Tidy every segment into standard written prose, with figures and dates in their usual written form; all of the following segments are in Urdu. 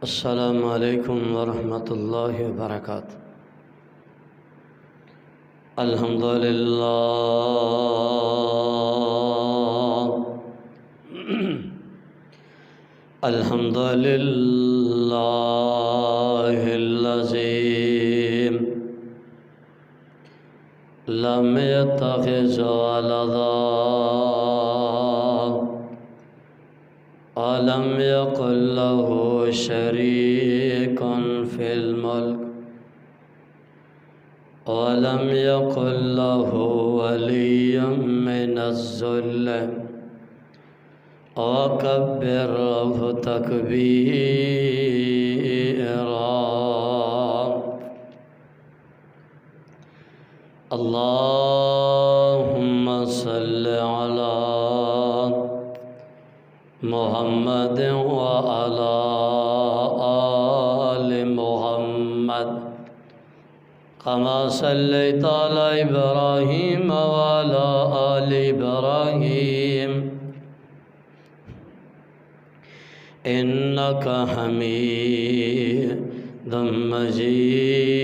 السلام علیکم ورحمۃ اللہ وبرکاتہ۔ الحمدللہ الحمدللہ الذی لم يتخذ ولدا ولم يكن له شريك في الملك ولم يكن له ولي من الذل وكبره تكبيرا۔ اللهم صل على محمد وعلى آل محمد كما صليت على إبراهيم وعلى آل إبراهيم إنك حميد مجيد۔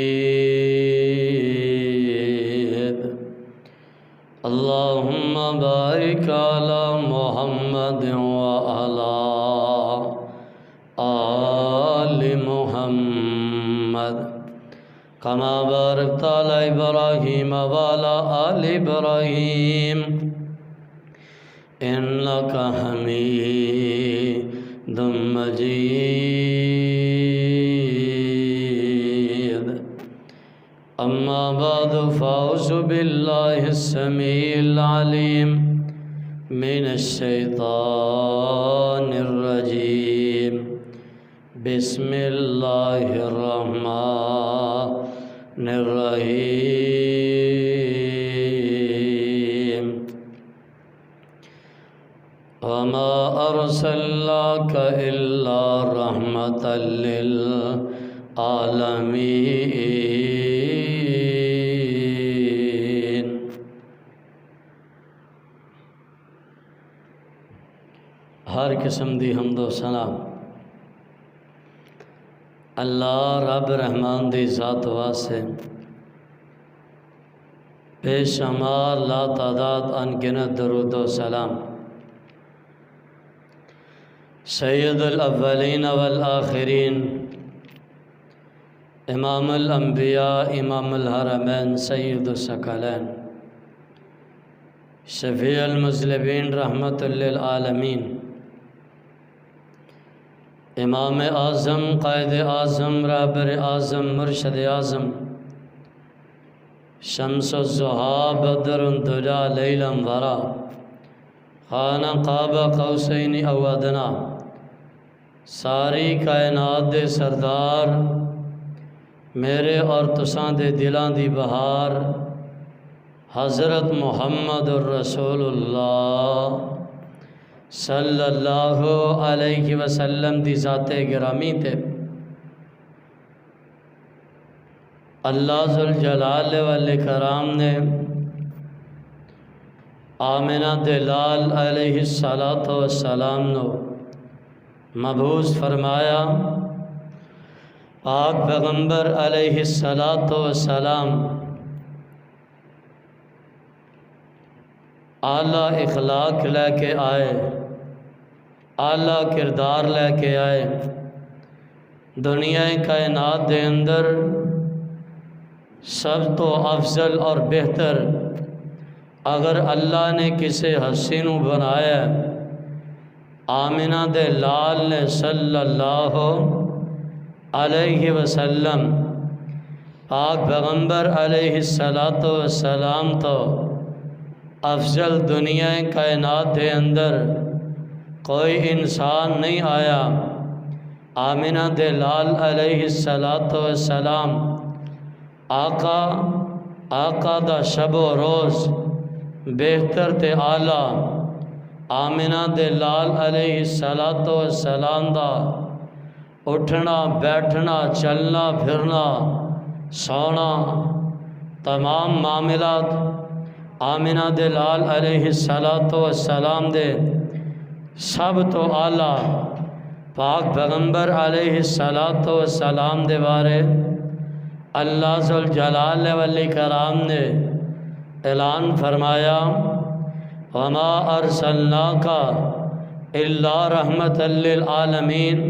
اللهم بارك على محمد وعلى آل محمد كما باركت على إبراهيم وعلى آل إبراهيم إنك حميد مجيد۔ أما بعد فأعوذ بالله السميع العليم من الشيطان الرجيم، بسم الله الرحمن الرحيم۔ وما أرسلناك إلا رحمة للعالمين۔ ہر قسم دی حمد و ثنا اللہ رب رحمان دی ذات واسطے، بے شمار لا تعداد انگنت درود و سلام سید الاولین والآخرین، امام الانبیاء، امام الحرمین، سید الثقلین، شفیع المذنبین، رحمت للعالمین، امام اعظم، قائد اعظم، رہبر اعظم، مرشد اعظم، شمس الضحیٰ، بدر الدجیٰ، لیل ورا، خانہ قاب قوسین او ادنیٰ، ساری کائنات دے سردار، میرے اور تساں دے دلاں دی بہار، حضرت محمد الرسول اللہ صلی اللہ علیہ وسلم دی ذات گرامی تے اللہ ذوالجلال والاکرام نے آمنہ دلال علیہ السلام نو مبعوث فرمایا۔ پاک پیغمبر علیہ السلام اعلیٰ اخلاق لے کے آئے، اعلیٰ کردار لے کے آئے، دنیا کائنات دے اندر سب تو افضل اور بہتر اگر اللہ نے کسی حسینوں بنایا، آمنہ دے لال نے صلی اللہ علیہ وسلم پاک پیغمبر علیہ السلام تو افضل دنیا کائنات دے اندر کوئی انسان نہیں آیا۔ آمنہ دے لال علیہ السلام آقا دا شب و روز بہتر تے اعلیٰ، آمنہ دے لال علیہ السلام دا اٹھنا بیٹھنا چلنا پھرنا سونا تمام معاملات آمنہ دے لال علیہ السلام دے سب تو اعلیٰ پاک پیغمبر علیہ الصلوۃ والسلام دے بارے اللہ ذوالجلال والاکرام نے اعلان فرمایا وما ارسلناک الا رحمۃ للعالمین۔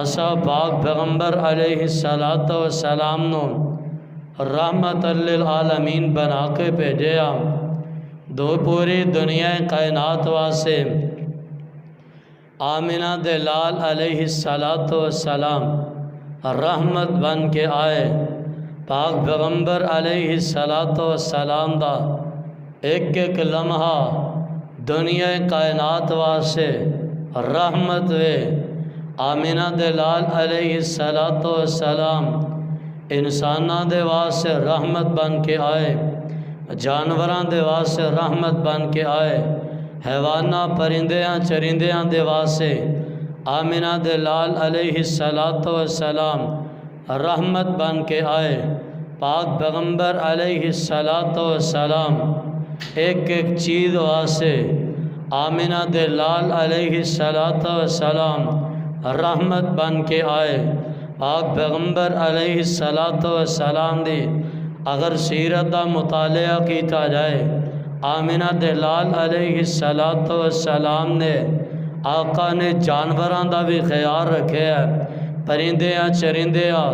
اسا پاک پیغمبر علیہ الصلوۃ والسلام نو رحمت للعالمین بنا کے بھیجیا دو پوری دنیا کائنات واسے۔ آمنہ دے لال علیہ الصلوۃ والسلام رحمت بن کے آئے۔ پاک پیغمبر علیہ الصلوۃ والسلام دا ایک ایک لمحہ دنیا کائنات واسے رحمت وے۔ آمنہ دے لال علیہ الصلوۃ والسلام انساناں دے واسے رحمت بن کے آئے، جانوراں دے واسے رحمت بن کے آئے، حیواناں پرندیاں چرندیاں دے واسے آمنہ دے لال علیہ الصلوۃ والسلام رحمت بن کے آئے۔ پاک پیغمبر علیہ الصلوۃ والسلام ایک ایک چیز واسے آمنہ دے لال علیہ الصلوۃ والسلام رحمت بن کے آئے۔ پاک پیغمبر علیہ الصلوۃ والسلام دی اگر سیرت دا مطالعہ کیتا جائے، آمنہ دے لال علیہ الصلوۃ والسلام نے آقا نے جانوراں دا بھی خیال رکھے ہے، پرندیاں چرندیاں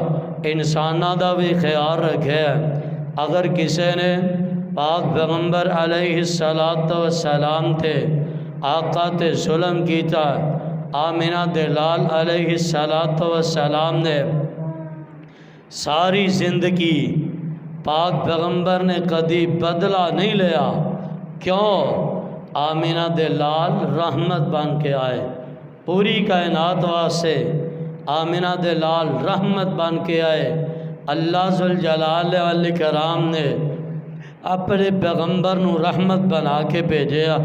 انساناں دا بھی خیال رکھے ہے۔ اگر کسی نے پاک پیغمبر علیہ الصلوۃ والسلام تے آقا تے ظلم کیتا، آمنہ دے لال علیہ الصلوۃ والسلام نے ساری زندگی پاک پیغمبر نے کدی بدلہ نہیں لیا۔ کیوں؟ آمنہ دے لال رحمت بن کے آئے پوری کائنات واسے۔ آمنہ دے لال رحمت بن کے آئے۔ اللہ ذوالجلال والاکرام نے اپنے پیغمبر نو رحمت بنا کے بھیجیا۔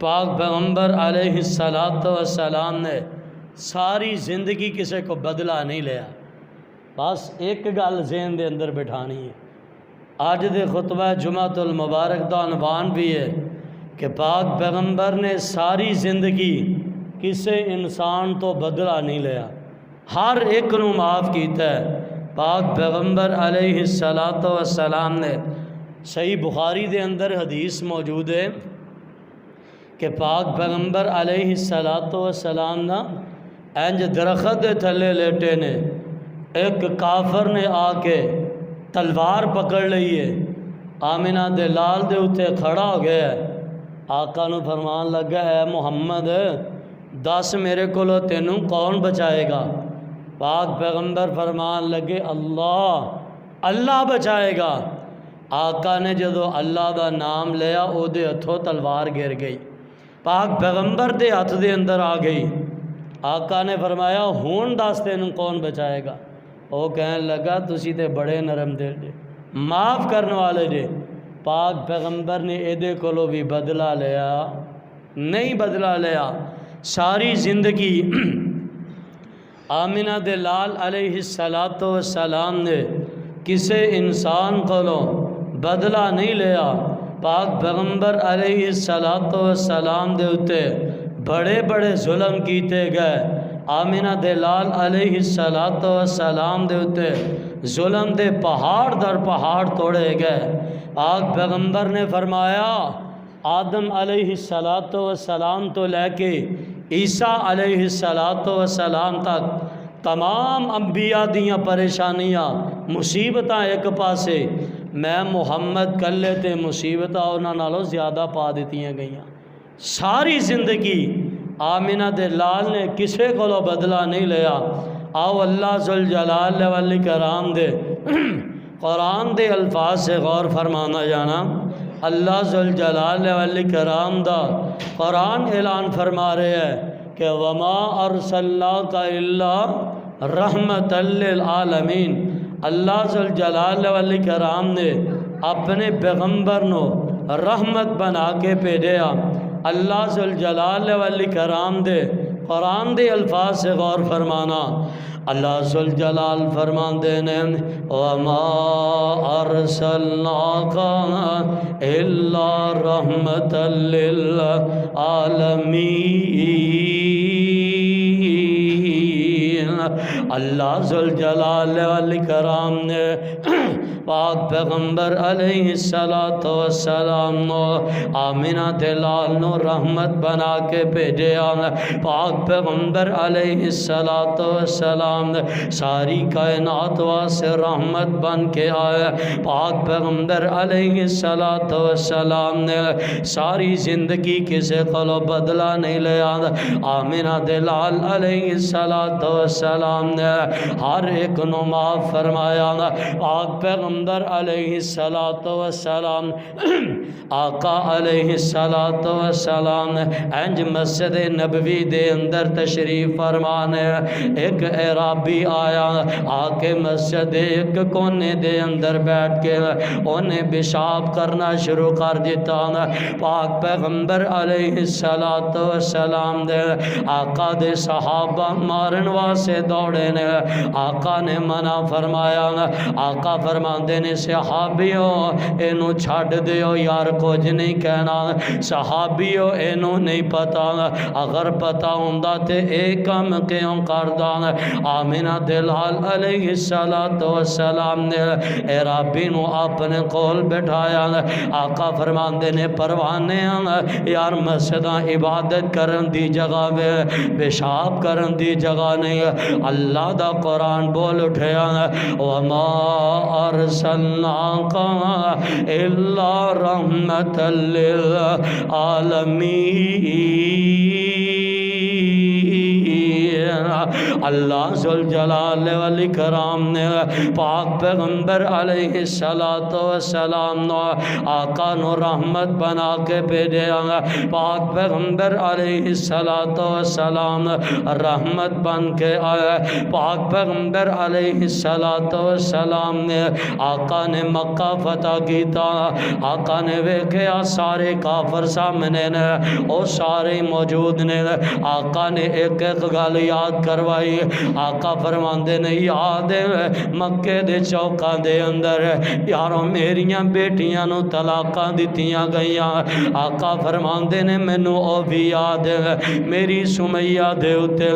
پاک پیغمبر علیہ الصلوۃ والسلام نے ساری زندگی کسی کو بدلہ نہیں لیا۔ بس ایک گل ذہن دے اندر بٹھانی ہے، آج دے خطبہ جمعۃ المبارک دا عنوان بھی ہے کہ پاک پیغمبر نے ساری زندگی کسی انسان تو بدلہ نہیں لیا، ہر ایک نو معاف کیتا ہے۔ پاک پیغمبر علیہ الصلوۃ والسلام نے صحیح بخاری دے اندر حدیث موجود ہے کہ پاک پیغمبر علیہ الصلوۃ والسلام نا انج درخت دے تھلے لیٹے نے، ایک کافر نے آ کے تلوار پکڑ لئی ہے، آمنہ دے لال دے اتے کھڑا ہو گیا ہے۔ آقا نو فرمان لگا ہے محمد دس میرے کولو تینوں کون بچائے گا؟ پاک پیغمبر فرمان لگے اللہ اللہ بچائے گا۔ آقا نے جدو اللہ دا نام لیا او دے ہتھوں تلوار گر گئی، پاک پیغمبر دے ہاتھ دے اندر آ گئی۔ آقا نے فرمایا ہون دس تینوں کون بچائے گا؟ وہ کہنے لگا تسی تے بڑے نرم دل جے، معاف کرنے والے جے۔ پاک پیغمبر نے ایدے کولو بھی بدلہ لیا نہیں، بدلہ لیا۔ ساری زندگی آمنہ دے لال علیہ الصلوۃ والسلام نے کسی انسان کولو بدلہ نہیں لیا۔ پاک پیغمبر علیہ الصلوۃ والسلام دے اتے بڑے بڑے ظلم کیتے گئے، آمنہ دے لال علیہ الصلوۃ والسلام دے اتے ظلم دے پہاڑ در پہاڑ توڑے گئے۔ پاک پیغمبر نے فرمایا آدم علیہ الصلوۃ والسلام تو لے کے عیسیٰ علیہ الصلوۃ والسلام تک تمام انبیاء دیاں پریشانیاں مصیبتاں ایک پاسے، میں محمد کلے تے مصیبتاں انہاں نالوں زیادہ پا دیتیاں گئیاں۔ ساری زندگی آمنہ دے لال نے کسے کولو بدلہ نہیں لیا۔ آؤ اللہ ذوالجلال والاکرام دے قرآن دے الفاظ سے غور فرمانا جانا۔ اللہ ذوالجلال والاکرام دا قرآن اعلان فرما رہے ہیں کہ وما ارسلناک الا رحمۃ للعالمین۔ اللہ ذوالجلال والاکرام نے اپنے پیغمبر نو رحمت بنا کے بھیجیا۔ اللہ ذوالجلال والاکرام دے قرآن دے الفاظ سے غور فرمانا۔ اللہ ذوالجلال فرماندے نے وما ارسلناک الا رحمۃ للعالمین۔ اللہ ذوالجلال والاکرام نے پاک پیغمبر علیہ السلام آمینہ دے لال نو رحمت بنا کے بھیجیا۔ پاک پیغمبر علیہ السلام ساری کائنات واسطے رحمت بن کے آئے۔ پاک پیغمبر علیہ السلام نے ساری زندگی کسی کو بدلہ نہیں لیا۔ آمینہ دے لال علیہ السلام نے ہر ایک نو معاف فرمایا۔ پاک پیغمبر علیہ السلام آقا علیہ السلام انج مسجد نبوی دے اندر تشریف فرمانے ایک اعرابی آیا آ کے مسجد ایک کونے دے اندر بیٹھ کے انہیں پیشاب کرنا شروع کر دیتا۔ پاک پیغمبر علیہ السلام دے آقا دے صحابہ مارن واسے دوڑے نے۔ آقا نے منع فرمایا۔ آقا فرماندے نے صحابیوں اینو چھڑ دیو یار کچھ نہیں کہنا۔ صحابیوں اینو نہیں پتا، اگر پتا ہوندہ تے ایک کام کیوں کردہ۔ آمینہ دلال علیہ السلام نے اعرابی نو اپنے کول بٹھایا۔ آقا فرماندے نے پروانے یار مسجدہ عبادت کرن دی جگہ میں پیشاب کرن دی جگہ نہیں۔ اللہ دا قرآن بول اٹھیا وما ارسلناک الا رحمت للعالمین۔ اللہ ذوالجلال والاکرام نے پاک پیغمبر علیہ السلام آقا نو رحمت بنا کے بھیجا۔ پاک پیغمبر علیہ السلام رحمت بن کے آئے۔ پاک پیغمبر علیہ السلام نے آقا نے مکہ فتح کیتا۔ آقا نے ویکھیا سارے کافر سامنے نے، وہ سارے موجود نے۔ آقا نے ایک ایک گل یاد کروائی۔ آقا فرماندے نے یاد ہے مکے دے چوکاں دے اندر یاروں میریاں بیٹیاں نو طلاقاں دتیاں گئیاں۔ آقا فرماندے نے مینوں او بھی یاد ہے میری سمیہ دے اتے۔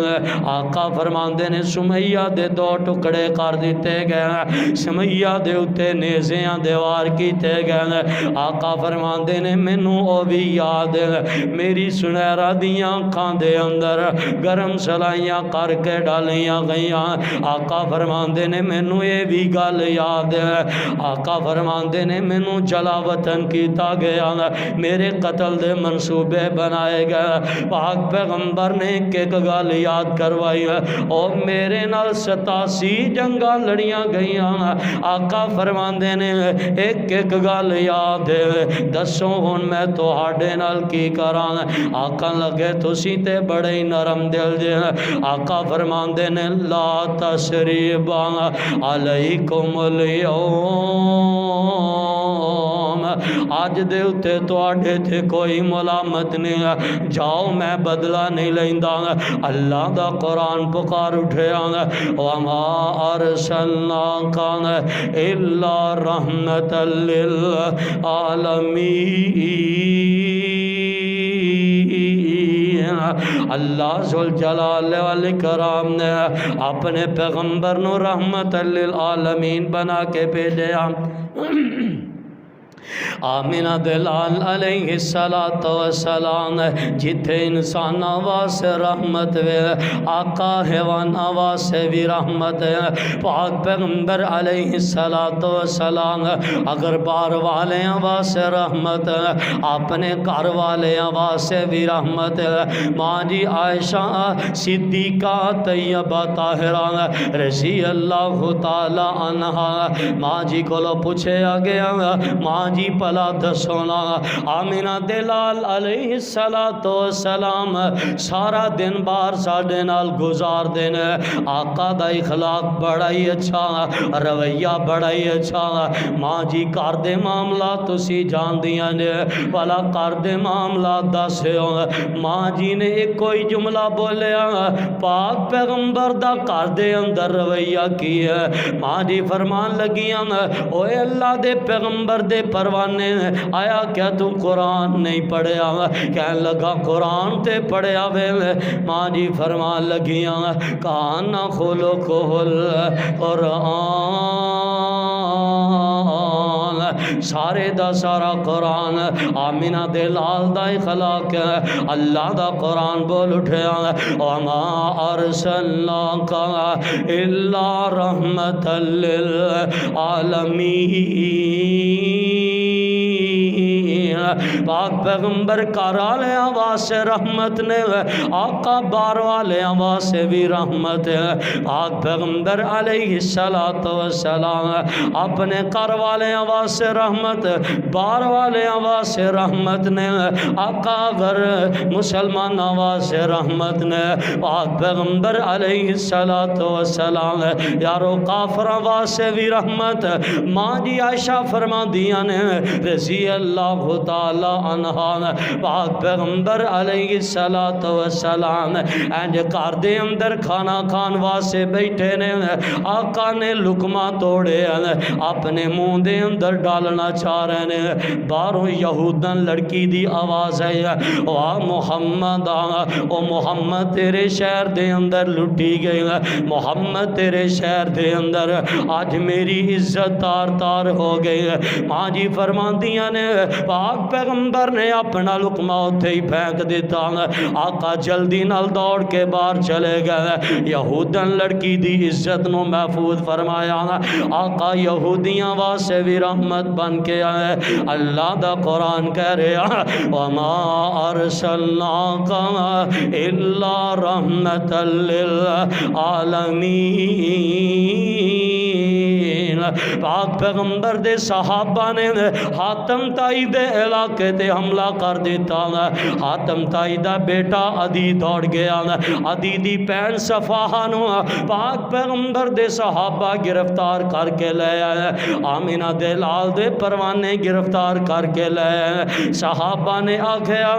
آقا فرماندے نے سمیہ دے دو ٹکڑے کر دیتے گئے، سمیہ دے اتے نیزیاں دیوار کیتے گئے۔ آقا فرماندے نے مینوں او بھی یاد ہے میری سنہرا دیاں اکھاں دے اندر گرم سلائیاں کر کے ڈالیاں گئیاں۔ آقا فرماندے نے مینوں یہ بھی گل یاد ہے آقا فرماندے نے مینوں جلا وطن کیتا گیا، میرے قتل دے منصوبے بنائے گئے۔ پاک پیغمبر نے ایک گل یاد کروائی اور میرے نال 87 جنگاں لڑیاں گئیاں۔ آقا فرماندے نے ایک ایک گل یاد ہے دسو ہن میں تہاڈے نال کی کراں۔ آقا لگے تسی تے بڑے ہی نرم دل جے۔ آقا فرماندے نے لا تثریب علیکم اليوم، آج دے اتے تواڈے تے کوئی ملامت نہیں، جاؤ میں بدلہ نہیں لیندا۔ اللہ دا قرآن پکار اٹھیا وما ارسلناک الا رحمت للعالمین۔ اللہ ذوالجلال والاکرام نے اپنے پیغمبر نو رحمت للعالمین بنا کے بھیجا۔ آمینہ دلال علیہ السلام جتھے انسان واسے رحمت وے آقا حیوان واسے بھی رحمت ہے۔ پاک پیغمبر علیہ السلام اگر بار والے واسے رحمت ہے، اپنے گھر والے واسے بھی رحمت ہے۔ ماں جی عائشہ صدیقہ طیبہ طاہرہ رضی اللہ تعالی عنہا ماں جی کو پوچھے گیا ماں جی پلا دسونا آمینہ دلال علیہ السلام سارا دن بار ساڑھے نال گزار دینے، آقا دا اخلاق بڑا ہی اچھا، رویہ بڑا ہی اچھا۔ ماں جی کر دے معاملات تسی جان دیا نے پلا کر دے معاملات دسے ہو۔ ماں جی نے ایک کوئی جملہ بولیا پاک پیغمبر دا کر دے اندر رویہ کی ہے۔ ماں جی فرمان لگیاں اوے اللہ دے پیغمبر دے پر پروانے آیا کیا تو قرآن نہیں پڑھیا؟ کہنے لگا قرآن تے پڑھیا وے۔ ماں جی فرمان لگیاں کان خلقہ القرآن، سارے دا سارا قرآن آمینہ دے لال دا اخلاق ہے، اللہ دا قرآن بول اٹھیا وما ارسلناک الا رحمت للعالمین۔ پاک پیغمبر کار والے واسطے رحمت نے، آقا بار والے واسطے بھی رحمت ہے۔ پاک پیغمبر علیہ السلام اپنے کار والے واسطے رحمت، بار والے واسطے رحمت نے، آقا اگر مسلمان واسطے رحمت نے۔ پاک پیغمبر علیہ السلام یارو کافر واسطے بھی رحمت۔ ماں جی عائشہ فرما دیا نے رضی اللہ تعالی عنہ، پاک پیغمبر علیہ السلام اینج گھر دے اندر کھانا کھان واسطے بیٹھے نے، آقا نے لقمہ توڑے اپنے منہ دے اندر ڈالنا چاہ رہے ہیں، باہروں یہودن لڑکی دی آواز ہے واہ محمد، او محمد تیرے شہر دے اندر لٹی گئی، محمد تیرے شہر دے اندر آج میری عزت تار تار ہو گئی۔ ماں جی فرماندیاں نے پاک پیغمبر نے اپنا لقمہ اتھے ہی پھینک دیتا، آقا جلدی نال دوڑ کے باہر چلے گئے، یہودن لڑکی دی عزت نو محفوظ فرمایا۔ آقا یہودیاں واسطے بھی رحمت بن کے آئے۔ اللہ دا قرآن کہہ رہا وما ارسلناک الا رحمت للعالمین۔ پاک پیغمبر دے صحابہ نے حاتم تائی دے علاقے تے حملہ کر دیتا، حاتم تائی دا بیٹا عدی دوڑ گیا، عدی دی پین صفاہا نو پاک پیغمبر دے صحابہ گرفتار کر کے لے آئے، آمینہ دے لال دے پروانے گرفتار کر کے لے آئے۔ صحابہ نے آکھیا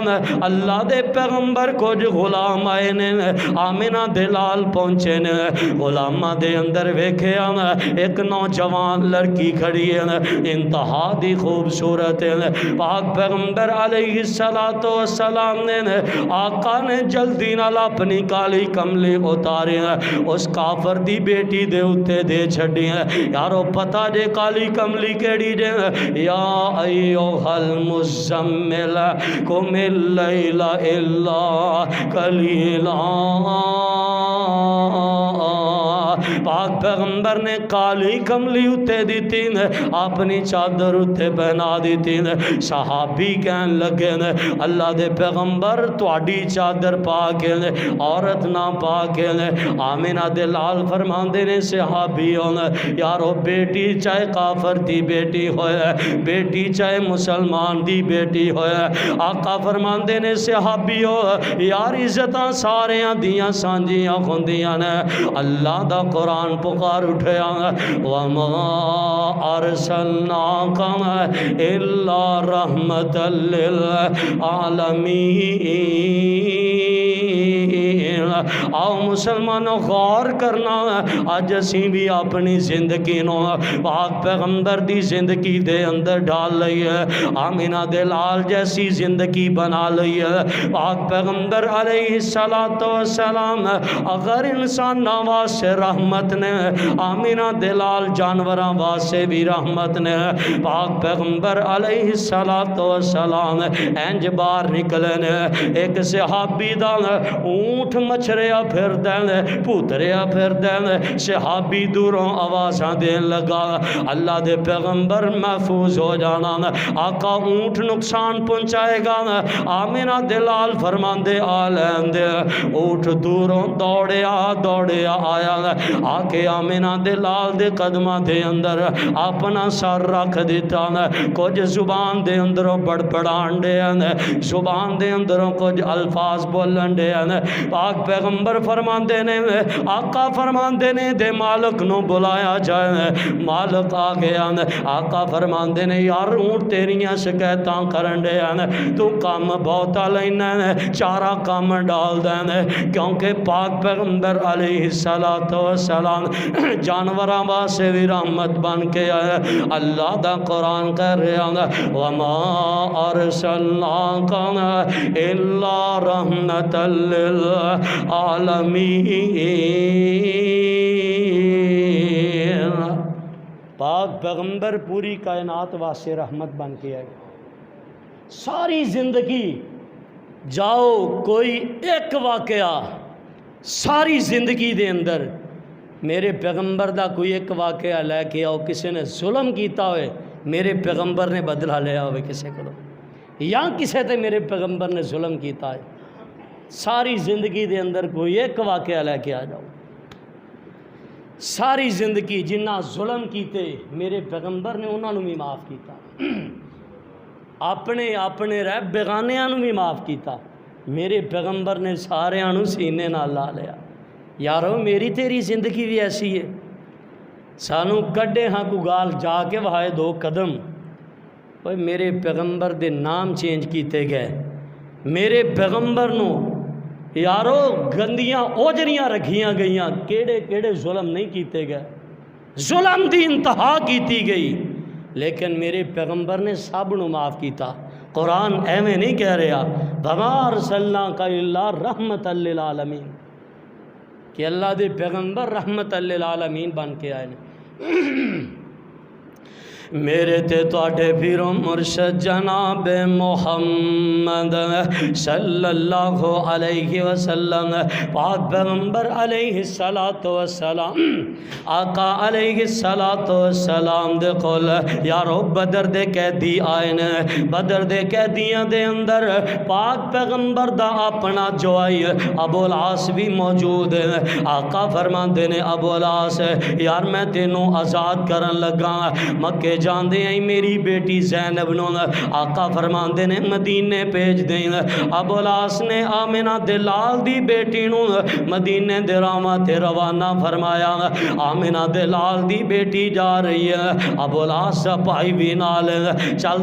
اللہ دے پیغمبر کو جو غلام آئے نے، آمینہ دے لال پہنچے نے، غلامہ دے اندر ویکھیا ایک نوجوان لڑکی کھڑی ہے، انتہا دی خوبصورت ہے۔ پاک پیغمبر علیہ السلام نے آقا نے جلدی نال اپنی کالی کملی اتاری اس کافر دی بیٹی دے اتے دے چھڑی ہے۔ یارو پتہ جے کالی کملی کیڑی جے یا ایوہ المزمل قم اللیل الا قلیلا۔ پاک پیغمبر نے کالی کملی اتے دیتی اپنی چادر اتے پہنا دیتی۔ صحابی کہن لگے اللہ دے پیغمبر تواڈی چادر پا کے عورت نہ پا کے۔ آمینہ دے لال فرماندے نے صحابیوں یارو بیٹی چاہے کافر دی بیٹی ہوئے، بیٹی چاہے مسلمان دی بیٹی ہوئے، آقا فرماندے نے صحابیوں یار عزتاں ساریاں دیاں سانجیاں ہوندیاں نے۔ اللہ دا قرآن پکار اٹھیا وما ارسلناک الا رحمت للعالمین۔ آؤ مسلمانوں غور کرنا آج اسی بھی اپنی زندگی نو پاک پیغمبر دی زندگی دے اندر ڈال لئی ہے، آمینہ دے لال جیسی زندگی بنا لئی ہے۔ پاک پیغمبر علیہ السلام اگر انسان واسطے رحمت نے، آمینہ دے لال جانوراں واسطے بھی رحمت نے۔ پاک پیغمبر علیہ السلام انج باہر نکلے نے، ایک صحابی دا اونٹ مچھریا پھر دین پوتریا پھر دین، صحابی دوروں آوازاں دین لگا اللہ دے پیغمبر محفوظ ہو جانا، آقا اونٹ نقصان پہنچائے گا، آمینہ دے لال فرماندے آلین دے اونٹ دوروں دوڑیا دوڑیا آیا، آکے آمینہ دے لال دے قدمہ دے اندر اپنا سر رکھ دیتا، کچھ زبان دے اندروں بڑبڑان دے، زبان دے اندروں کچھ الفاظ بولن دے۔ پاک پیغمبر فرماندے نے آقا فرماندے نے دے مالک نو بلایا جائے، مالک آ گیا، آقا فرماندے نے یار اونٹ تیریاں شکایتاں کرن دے تو کام بہتا لینا چارہ کام ڈال دیں، کیونکہ پاک پیغمبر علیہ السلام جانوراں واسطے بھی رحمت بن کے آئے۔ اللہ دا قرآن کہہ رہا وما ارسلناک الا رحمتا للعالمین۔ پاک پیغمبر پوری کائنات واسطے رحمت بن کے آئے۔ ساری زندگی جاؤ کوئی ایک واقعہ ساری زندگی دے اندر میرے پیغمبر دا کوئی ایک واقعہ لے کے آؤ، کسی نے ظلم کیتا ہوئے میرے پیغمبر نے بدلہ لیا ہوئے کسی کو، یا کسی تے میرے پیغمبر نے ظلم کیتا ہے، ساری زندگی دے اندر کوئی ایک واقعہ لے کے آ جاؤ۔ ساری زندگی جنہ ظلم کیتے میرے پیغمبر نے انہوں نے بھی معاف کیتا، اپنے رہ بیگانیاں نو بھی معاف کیتا، میرے پیغمبر نے سارے نو سینے نال لا لیا۔ یارو میری تیری زندگی بھی ایسی ہے، سانو کڈے ہاں کو گال جا کے وہائے دو قدم، اوے میرے پیغمبر دے نام چینج کیتے گئے، میرے پیغمبر نو یارو گندیاں اوجریاں رکھیاں گئیاں، کیڑے کیڑے ظلم نہیں کیتے گئے، ظلم دی انتہا کیتی گئی، لیکن میرے پیغمبر نے سب نو معاف کیتا۔ قرآن ایویں نہیں کہہ رہا وما ارسلناک الا رحمتا للعالمین کہ اللہ دے پیغمبر رحمت للعالمین بن کے آئے نے۔ میرے تے تواڈے پیر و مرشد جناب محمد صلی اللہ علیہ وسلم پاک پیغمبر علیہ السلام آقا علیہ السلام دے کول یارو بدر دے قیدی آئے نے، بدر دے قیدیاں دے اندر پاک پیغمبر دا اپنا جوائی ابو العاص بھی موجود ہے۔ آقا فرماندے نے ابو العاص یار میں تینوں آزاد کرن لگا، مکے جاندے ہیں میری بیٹی زینب نو آقا فرماندے نے مدینے بھیج دیں۔ ابو العاص نے آمنہ دلال دی بیٹی نو مدینے دے راواں تے روانہ فرمایا، آمنہ دلال دی بیٹی جا رہی ہے، ابو العاص بھائی بھی نال چل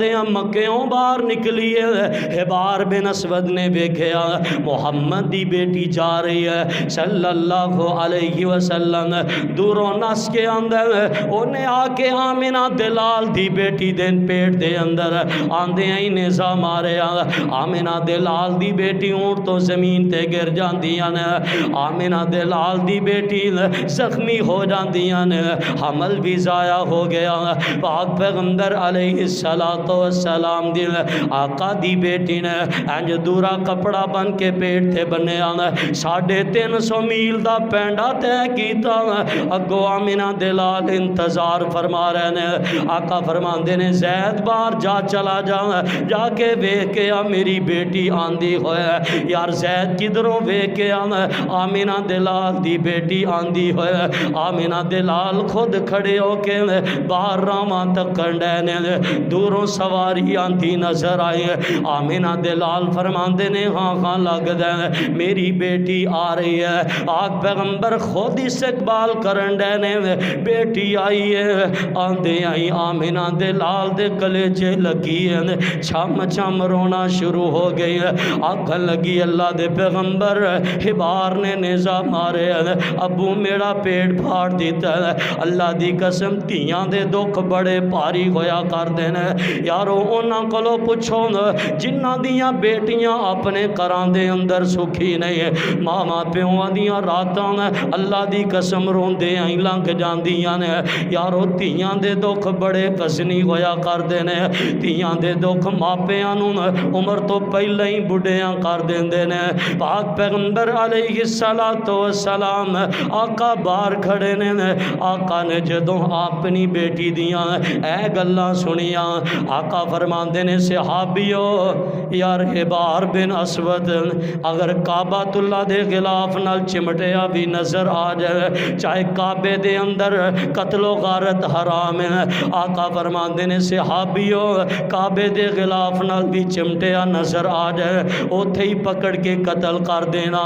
دیاں مکیوں باہر نکلی ہے، حبار بن اسود نے ویکھیا محمد دی بیٹی جا رہی ہے صلی اللہ علیہ وسلم، دوروں نس کے اندر انہیں آ کے آمنہ دلال دی بیٹی دے پیٹ دے اندر آندے ہی نیزہ مارے، آمنہ دلال دی بیٹی اونٹ تو زمین تے گر جاندیاں نے، آمنہ دلال دی بیٹی زخمی ہو جاندیاں نے، حمل بھی ضائع ہو گیا۔ پاک پیغمبر علیہ السلام دی آقا دی بیٹی نے انج دورا کپڑا بن کے پیٹ تے بنیا، 350 میل دا پینڈا طے کیتا، اگو آمنہ دلال انتظار فرما رہے نے، آقا فرماندے نے زید بار جا چلا جا کے ویکھ کے میری بیٹی آندی ہوئے، یار زید کدھروں ویکھ کے آمنہ دلال دی بیٹی آندی ہوئے، آمنہ دلال خود کھڑے ہو کے باہر راواں تک کنڈے نے، دوروں سواری آندی نظر آئی، آمنہ دلال فرماندے نے ہاں لگ دے میری بیٹی آ رہی ہے، آگ پیغمبر خود استقبال کرن دے نے، بیٹی آئی ہے، آندے آئی آمنہ دلال دے کلیجے لگی ہے، چھم رونا شروع ہو گئی ہے، آکھن لگی اللہ دے پیغمبر حبار نے نیزہ مارے ہے، ابو میرا پیٹ پھاڑ دیتا ہے، اللہ دی قسم تیاں دے دکھ بڑے بھاری ہویا کر دینے، یارو انہاں کولو پوچھو جنہ دیاں بیٹیاں اپنے گھراں دے اندر سکھی نہیں ہے، ماما پیواں دیاں راتاں اللہ دی قسم روندے آئی لنگ جاندیاں نے، یارو تیاں دے دکھ بڑے وزنی ہویا کر دینے، تیاں دے دکھ ماپیاں نو عمر تو پہلے ہی بڑھیاں کر دیندے نے۔ پاک پیغمبر علیہ السلام آقا باہر کھڑے نے، آقا نے جدوں اپنی بیٹی دیاں اے گلاں سنیاں، آقا فرماندے نے صحابیو یار حبار بن اسود اگر کعبۃ اللہ دے غلاف نال چمٹیا بھی نظر آ جائے، چاہے کعبے دے اندر قتل و غارت حرام میں آقا فرماندے نے صحابیو کعبے دے غلاف نال بھی چمٹیا نظر آ جائے اوتھے ہی پکڑ کے قتل کر دینا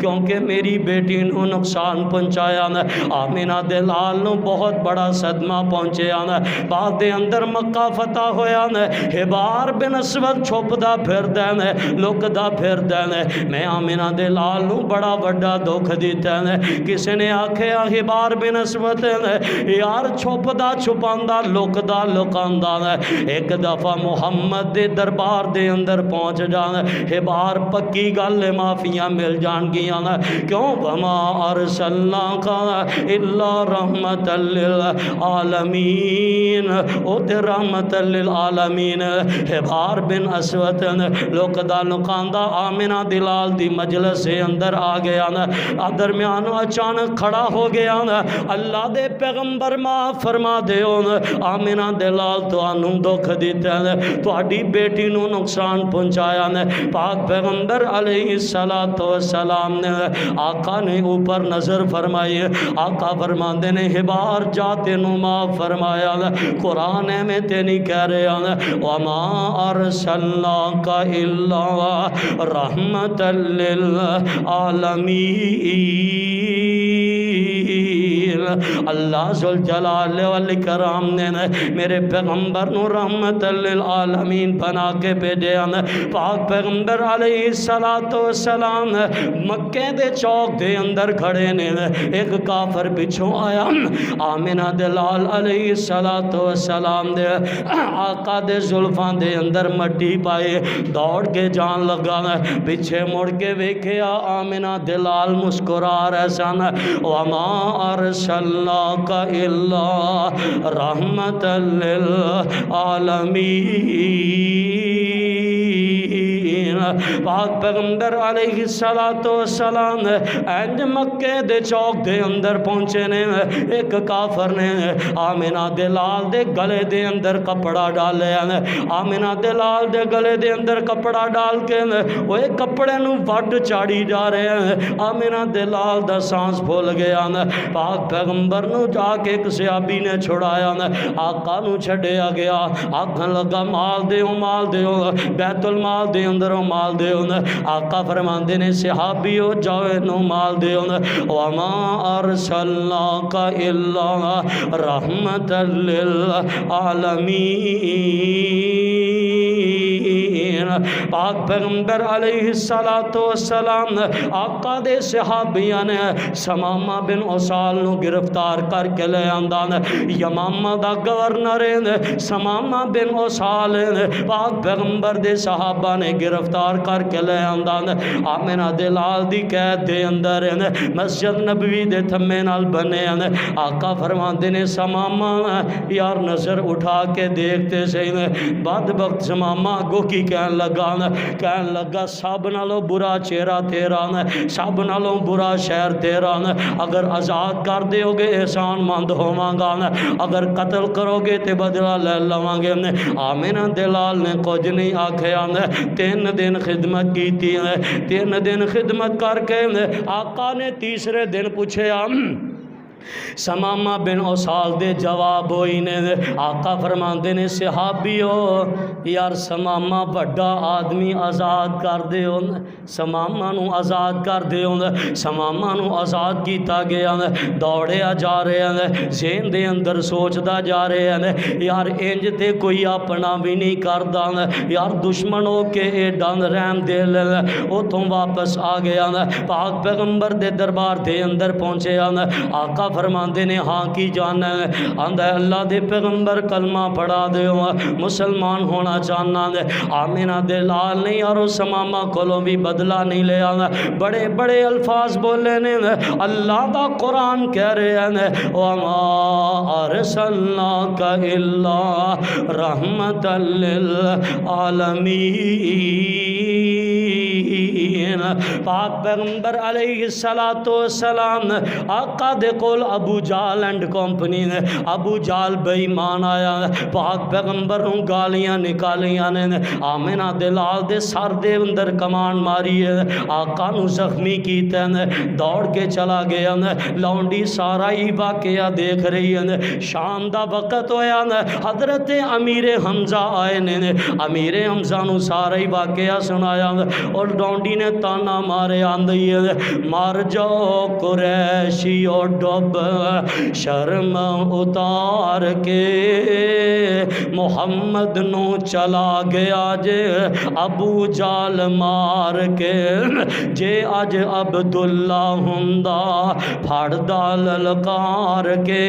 کیونکہ میری بیٹی نو نقصان پہنچایا آمینہ دے لال نو بہت بڑا صدمہ پہنچیا بعد دے اندر مکہ فتح ہویا حبار بن اسود چھپدا پھر دے لکدا پھر دے میں آمینہ دے لال نو بڑا بڑا دکھ دیتا کسی نے آکھیا حبار بن اسود یار چھپدا چھپاندا لکدا لکاندا ایک دفعہ محمد دے دربار دے اندر پہنچ جانا حبار پکی گل معافیاں مل جان گیاں کیوں وما ارسلناک الا رحمت للعالمین او تے رحمت للعالمین حبار بن اسود لکدا لکاندا آمنہ دلال دی مجلس سے اندر آ گیا درمیان اچانک کھڑا ہو گیا اللہ دے پیغمبر معاف فرما دیو آمنہ دلال تو انہوں دکھ دیتا تو اڈی بیٹی نو نقصان پہنچایا پاک پیغمبر علیہ السلام نے آقا نے اوپر نظر فرمائی آقا فرماندے نے حبار جاتے نو معاف فرمایا قرآن میں تینی کہہ رہے ہیں وما ارسلناک الا رحمت للعالمین اللہ ذوالجلال والاکرام نے میرے پیغمبر نو رحمت للعالمین بنا کے بھیجے پاک پیغمبر علیہ السلام مکے دے چوک دے اندر کھڑے نے ایک کافر پچھوں آیا آمنہ دلال علیہ السلام دے آقا دے زلفان دے اندر مٹی پائے دوڑ کے جان لگا پیچھے مڑ کے ویکھیا آمنہ دلال مسکرا رہے سن وما ارسلناک الا رحمت للعالمین پاک پیغمبر علیہ السلام اینج مکے دے چوک دے اندر پہنچے نے ایک کافر نے آمنہ دلال دے گلے دے اندر کپڑا ڈالے آمنہ دلال دے گلے دے اندر کپڑا ڈال کے وہ ایک کپڑے نو وڈ چاڑی جا رہے ہیں آمنہ دلال دا سانس بھول گیا پاک پیغمبر نو جا کے ایک صحابی نے چھڑایا آقا نو چھڑیا گیا آکھن لگا مال دیو بیت المال دے اندر مال دیو آقا فرماندے نے صحابیو جاؤ نو مال دیو وما ارسلناک الا رحمت للعالمین پاک پیغمبر علیہ السلام آقا دے صحابیاں نے سمامہ بن اسال نو گرفتار کر کے لے آندان یمامہ دا گورنر سمامہ بن اسال پاک پیغمبر دے صحابہ نے گرفتار کر کے لے آندان آمنہ دلال دی قید دے اندر مسجد نبوی دے تھمے نال بنے آقا فرماندے نے سمامہ یار نظر اٹھا کے دیکھتے سے بعد وقت سمامہ گو کی کہن لگا سب نالوں برا چہرہ تیرا سب نالوں برا شہر تیرا اگر آزاد کر دیو گے احسان مند ہوواں گا اگر قتل کرو گے تے بدلہ لے لواں گے آمنہ دلال نے کچھ نہیں آکھیا 3 دن خدمت کی تھی 3 دن خدمت کر کے آقا نے تیسرے دن پوچھے سمامہ بن اسال دے جواب ہوئی نے آقا فرماندے نے صحابیو یار سمامہ بڑا آدمی آزاد کر دے سمامہ نو آزاد کر دے سمامہ نو آزاد کیتا گیا دوڑیا جا رہے ہیں ذہن دے اندر سوچدا جا رہے ہیں یار انج تے کوئی اپنا بھی نہیں کردا یار دشمن ہو کے اے ڈن رحم دے لے اتوں واپس آ گیا پاک پیغمبر دے دربار دے اندر پہنچے آقا فرماندے نے ہاں کی جانا ہے آندہ اللہ دے پیغمبر کلمہ پڑھا دے مسلمان ہونا چاہنا ہے آمنہ دلال نہیں اور سمامہ کولوں بھی بدلہ نہیں لے آنا بڑے بڑے الفاظ بولے نے اللہ دا قرآن کہہ رہے ہیں وما ارسلناک الا رحمت للعالمین پاک پیغمبر علیہ السلام آقا دے کول ابو جال اینڈ کمپنی نے ابو جال بے ایمان آیا پاک پیغمبر نوں گالیاں نکالیاں نے آمنہ دے لال دے سر دے اندر کمان ماری ہے آقا نوں زخمی کیتے نے دوڑ کے چلا گیا نے لونڈی سارا ہی واقعہ دیکھ رہی ہے شام دا وقت ہویا نے حضرت امیر حمزہ آئے نے امیر حمزہ نو سارا ہی واقعہ سنایا اور لونڈی نے تانا مارے آندئی ہے مار جاؤ قریشی اور ڈب شرم اتار کے محمد نو چلا گیا جے ابو جال مار کے جے اج عبداللہ ہندا پھڑ دا للکار کے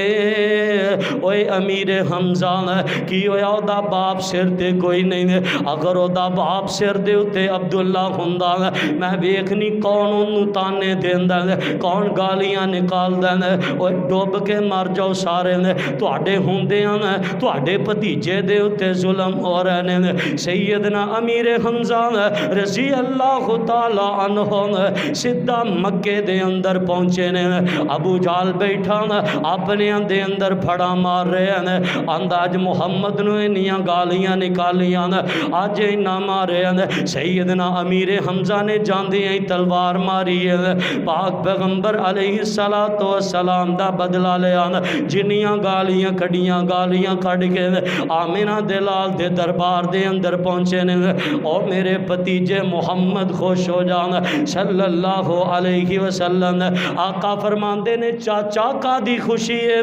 اوے امیر حمزہ کی ہویا او دا باپ سر تے کوئی نہیں اگر او دا باپ سر دے اتے عبداللہ ہندا میں ویکھنی کون انہوں تانے دیندا کون گالیاں نکال دیندا اوے ڈوب کے مر جاؤ سارے نے تواڈے ہوندیاں تواڈے بھتیجے دے اتے ظلم ہو رہے نے سیدنا امیر حمزہ رضی اللہ تعالی عنہ سدھا مکے دے اندر پہنچے نے ابو جال بیٹھا اپنے دے اندر پھڑا مار رہے ہیں انداز محمد نو انیاں گالیاں نکالیاں آج انہا مارے ہیں سیدنا امیر حمزہ نے جاندے ہیں تلوار ماری ہے پاک پیغمبر علیہ السلام دا بدلہ لیا جنیاں گالیاں کھڑیاں گالیاں کھڑ کے آمنہ دلال دے دربار دے اندر پہنچے نے اور میرے بھتیجے محمد خوش ہو جانا صلی اللہ علیہ وسلم آقا فرماندے نے چاچا کا دی خوشی ہے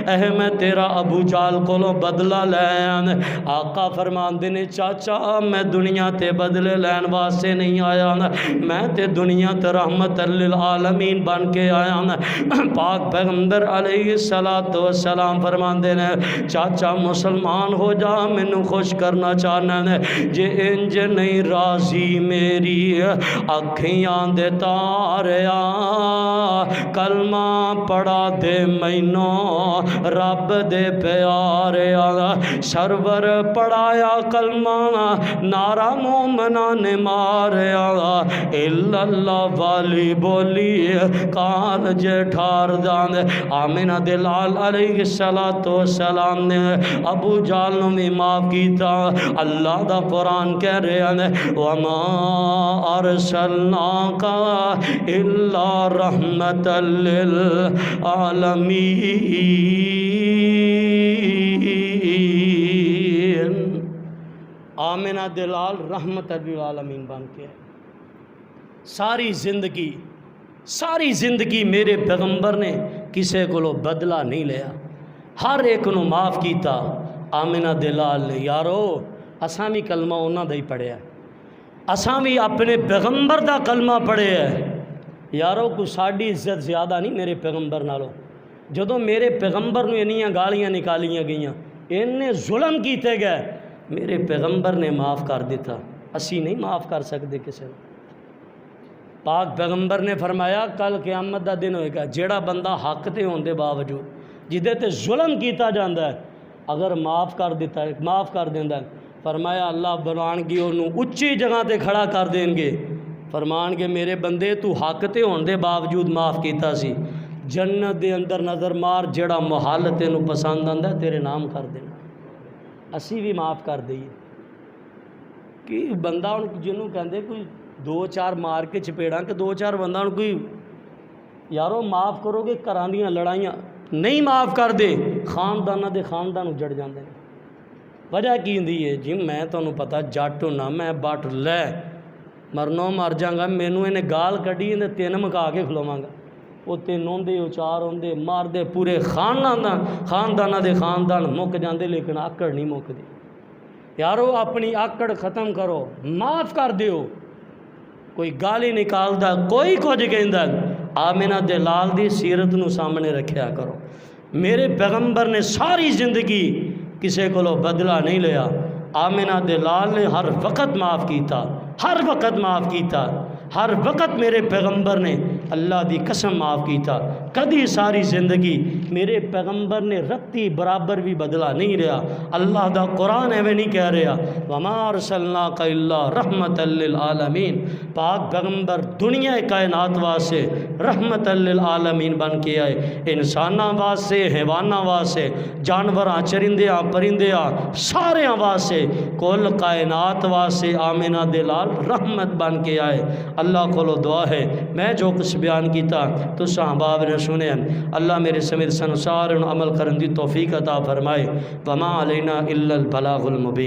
اے میں تیرا ابو جال کولوں بدلہ لین آقا فرماندے نے چاچا میں دنیا تے بدلے لین واسے نہیں آیا میں تے دنیا تے رحمت للعالمین بن کے آیا پاک پیغمبر علیہ السلام فرماندے نے چاچا مسلمان ہو جا مینوں خوش کرنا چاہنا ہے جے انج نہیں راضی میری اکھیاں دے تاریا کلمہ پڑھا دے مینوں رب دے پیاریا سرور پڑھایا کلمہ نعرہ مومنہ نے ماریا اللہ والی بولی کان جے ٹھار دان آمنہ دلال علیہ السلام نے ابو جال نو بھی معاف کیتا اللہ دا قرآن کہہ رہے ہیں وَمَا أَرْسَلْنَاكَ إِلَّا رَحْمَةً لِلْعَالَمِينَ آمنہ دلال رحمت للعالمین بن کے ساری زندگی میرے پیغمبر نے کسے کو بدلہ نہیں لیا ہر ایک نو معاف کیتا آمنہ دلال نے یارو اساں بھی کلمہ انہاں دا ہی پڑھیا اساں بھی اپنے پیغمبر دا کلمہ پڑھے ہے یارو کو ساڑی عزت زیادہ نہیں میرے پیغمبر نالو جدو میرے پیغمبر نو انیاں گالیاں نکالیاں گئیاں انہیں ظلم کیتے گئے میرے پیغمبر نے معاف کر دیتا اسی نہیں معاف کر سکتے کسی نے پاک پیغمبر نے فرمایا کل قیامت دا دن ہوئے گا جیڑا بندہ حق تے ہون دے باوجود جدے تے ظلم کیتا جاندہ ہے اگر معاف کر دیندہ ہے فرمایا اللہ بنان گی انہوں اچھی جگہ تے کھڑا کر دیں گے فرمان گے میرے بندے تو حق تے ہون دے باوجود معاف کیتا سی جنت دے اندر نظر مار جیڑا محال تینوں پسند آندا ہے تیرے نام کر دینا اسی بھی معاف کر دئیے کہ بندہ جنہوں کہندے کوئی دو چار مار کے چپیڑاں کہ دو چار بندہ کوئی یارو معاف کرو گے کراندیاں لڑائیاں نہیں معاف کر دے خاندانہ دے خاندان اجڑ جاندے وجہ کی ہوندی ہے جی میں تانوں پتہ جٹ ہونا میں بٹ لے مرنوں مر جاں گا مینوں انہیں گال کڈی انہیں تین مکا کے کھلواں گا وہ تین ہوندے وہ چار ہوندے مار دے پورے خاندانہ دے خاندان مک جاندے لیکن آکڑ نہیں مک دی یارو اپنی آکڑ ختم کرو معاف کر دیو کوئی گالی نکالدا کوئی کچھ کہندا آمنہ دلال دی سیرت نو سامنے رکھیا کرو میرے پیغمبر نے ساری زندگی کسے کو بدلہ نہیں لیا آمنہ دلال نے ہر وقت معاف کیتا ہر وقت میرے پیغمبر نے اللہ دی قسم معاف کیتا کدی ساری زندگی میرے پیغمبر نے رتی برابر بھی بدلا نہیں رہا۔ اللہ دا قرآن ایویں نہیں کہہ رہا وما ارسلناک الا رحمت للعالمین، پاک پیغمبر دنیا کائنات واسطے رحمت للعالمین بن کے آئے، انساناں واسطے، حیواناں واسطے، جانوراں، چرندیاں، پرندیاں، سارے واسطے، کل کائنات واسطے آمینہ دے لال رحمت بن کے آئے۔ اللہ کو دعا ہے میں جو کچھ بیان کیتا تو احباب نے سنے، اللہ میرے سمیت سنسار عمل کرن دی توفیق عطا فرمائے۔ وما علینا الا البلاغ المبین۔